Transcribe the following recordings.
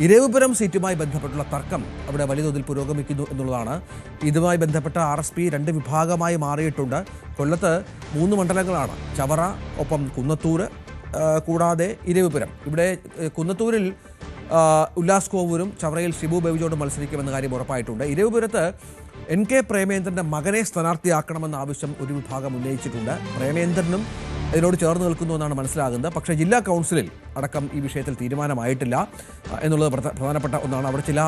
ഇരവിപുരം സീറ്റുമായി ബന്ധപ്പെട്ടുള്ള തർക്കം അവിടെ വലിയ തോതിൽ പുരോഗമിക്കുന്നു എന്നുള്ളതാണ്. ഇതുമായി ബന്ധപ്പെട്ട RSP രണ്ട് വിഭാഗമായി മാറിയിട്ടുണ്ട്. കൊല്ലത്ത് 3 മണ്ഡലങ്ങളാണ്, ചവറ, ഒപ്പം കുന്നത്തൂർ, കൂടാതെ ഇരവിപുരം. ഇവിടെ കുന്നത്തൂരിൽ ഉല്ലാസ് കോവൂരും ചവറയിൽ ഷിബു ബേബിജോടും മത്സരിക്കുമെന്ന കാര്യം ഉറപ്പായിട്ടുണ്ട്. ഇരവിപുരത്ത് NK പ്രേമേന്ദ്രൻ്റെ മകനെ സ്ഥാനാർത്ഥിയാക്കണമെന്ന ആവശ്യം ഒരു വിഭാഗം ഉന്നയിച്ചിട്ടുണ്ട്. പ്രേമേന്ദ്രനും ഇതിനോട് ചേർന്ന് നിൽക്കുന്നു എന്നാണ് മനസ്സിലാകുന്നത്. പക്ഷേ ജില്ലാ കൗൺസിലിൽ അടക്കം ഈ വിഷയത്തിൽ തീരുമാനമായിട്ടില്ല എന്നുള്ളത് പ്രധാനപ്പെട്ട ഒന്നാണ്. അവിടെ ചില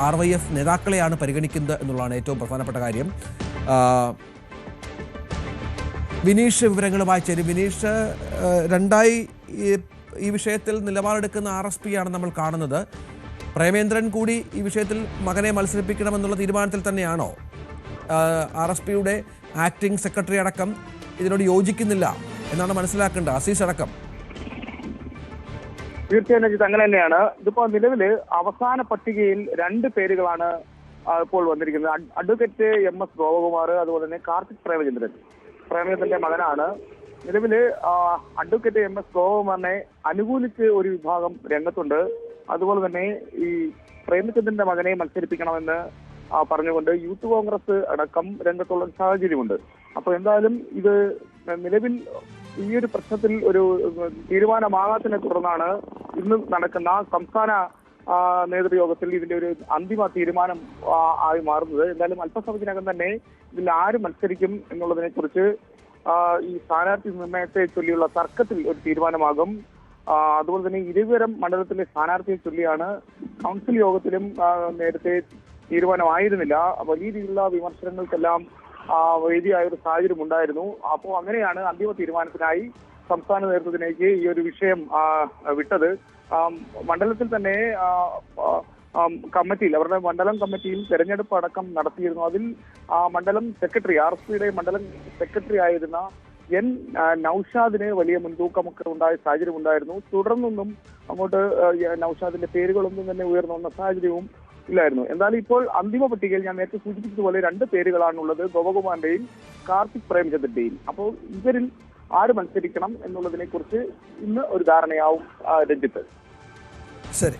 RYF നേതാക്കളെയാണ് പരിഗണിക്കുന്നത് എന്നുള്ളതാണ് ഏറ്റവും പ്രധാനപ്പെട്ട കാര്യം. വിനീഷ് വിവരങ്ങളുമായി ചേരും. വിനീഷ്, രണ്ടായി ഈ വിഷയത്തിൽ നിലപാടെടുക്കുന്ന RSP ആണ് നമ്മൾ കാണുന്നത്. പ്രേമേന്ദ്രൻ കൂടി ഈ വിഷയത്തിൽ മകനെ മത്സരിപ്പിക്കണമെന്നുള്ള തീരുമാനത്തിൽ തന്നെയാണോ? RSPയുടെ ആക്ടിംഗ് സെക്രട്ടറി അടക്കം ഇതിനോട് യോജിക്കുന്നില്ല എന്നാണ് മനസ്സിലാക്കേണ്ടത്, അസീസ് അടക്കം. തീർച്ചയായും അങ്ങനെ തന്നെയാണ്. ഇതിപ്പോ നിലവില് അവസാന പട്ടികയിൽ 2 പേരുകളാണ് ഇപ്പോൾ വന്നിരിക്കുന്നത്. അഡ്വക്കേറ്റ് MS ഗോപകുമാർ, അതുപോലെ തന്നെ കാർത്തിക് പ്രേമചന്ദ്രന്റെ മകനാണ്. നിലവില് അഡ്വക്കേറ്റ് MS ഗോപകുമാറിനെ അനുകൂലിച്ച് ഒരു വിഭാഗം രംഗത്തുണ്ട്. അതുപോലെ തന്നെ ഈ പ്രേമചന്ദ്രന്റെ മകനെ മത്സരിപ്പിക്കണമെന്ന് പറഞ്ഞുകൊണ്ട് യൂത്ത് കോൺഗ്രസ് അടക്കം രംഗത്തുള്ള സാഹചര്യമുണ്ട്. അപ്പൊ എന്തായാലും ഇത് നിലവിൽ ഈ ഒരു പ്രശ്നത്തിൽ ഒരു തീരുമാനമാകാത്തതിനെ തുടർന്നാണ് ഇന്ന് നടക്കുന്ന സംസ്ഥാന നേതൃയോഗത്തിൽ ഇതിന്റെ ഒരു അന്തിമ തീരുമാനം ആയി മാറുന്നത്. എന്തായാലും അല്പസമയത്തിനകം തന്നെ ഇതിൽ ആര് മത്സരിക്കും എന്നുള്ളതിനെ കുറിച്ച് ഈ സ്ഥാനാർത്ഥി നിർണയത്തെ ചൊല്ലിയുള്ള തർക്കത്തിൽ ഒരു തീരുമാനമാകും. അതുപോലെ തന്നെ ഇരവിപുരം മണ്ഡലത്തിലെ സ്ഥാനാർത്ഥിയെ ചൊല്ലിയാണ് കൗൺസിൽ യോഗത്തിലും നേരത്തെ തീരുമാനമായിരുന്നില്ല. വലിയ രീതിയിലുള്ള വിമർശനങ്ങൾക്കെല്ലാം വേദിയായ ഒരു സാഹചര്യം ഉണ്ടായിരുന്നു. അപ്പോൾ അങ്ങനെയാണ് അന്തിമ തീരുമാനത്തിനായി സംസ്ഥാന നേതൃത്വത്തിലേക്ക് ഈ ഒരു വിഷയം വിട്ടത്. മണ്ഡലത്തിൽ തന്നെ കമ്മിറ്റിയിൽ, അവരുടെ മണ്ഡലം കമ്മിറ്റിയിൽ തെരഞ്ഞെടുപ്പ് അടക്കം നടത്തിയിരുന്നു. അതിൽ മണ്ഡലം സെക്രട്ടറി, RSPയുടെ മണ്ഡലം സെക്രട്ടറി ആയിരുന്ന N നൌഷാദിന് വലിയ മുൻതൂക്കമൊക്കെ ഉണ്ടായ സാഹചര്യം ഉണ്ടായിരുന്നു. തുടർന്നൊന്നും അങ്ങോട്ട് നൌഷാദിന്റെ പേരുകളൊന്നും തന്നെ ഉയർന്നു വന്ന സാഹചര്യവും ഇല്ലായിരുന്നു. എന്തായാലും ഇപ്പോൾ അന്തിമ പട്ടികയിൽ ഞാൻ നേരത്തെ സൂചിപ്പിച്ചതുപോലെ 2 പേരുകളാണുള്ളത്, ഗോപകുമാറിന്റെയും കാർത്തിക് പ്രേമചന്ദ്രന്റെയും. അപ്പോൾ ഇവരിൽ ആര് മത്സരിക്കണം എന്നുള്ളതിനെ കുറിച്ച് ഇന്ന് ഒരു ധാരണയാവും രഞ്ജിത്ത്. ശരി.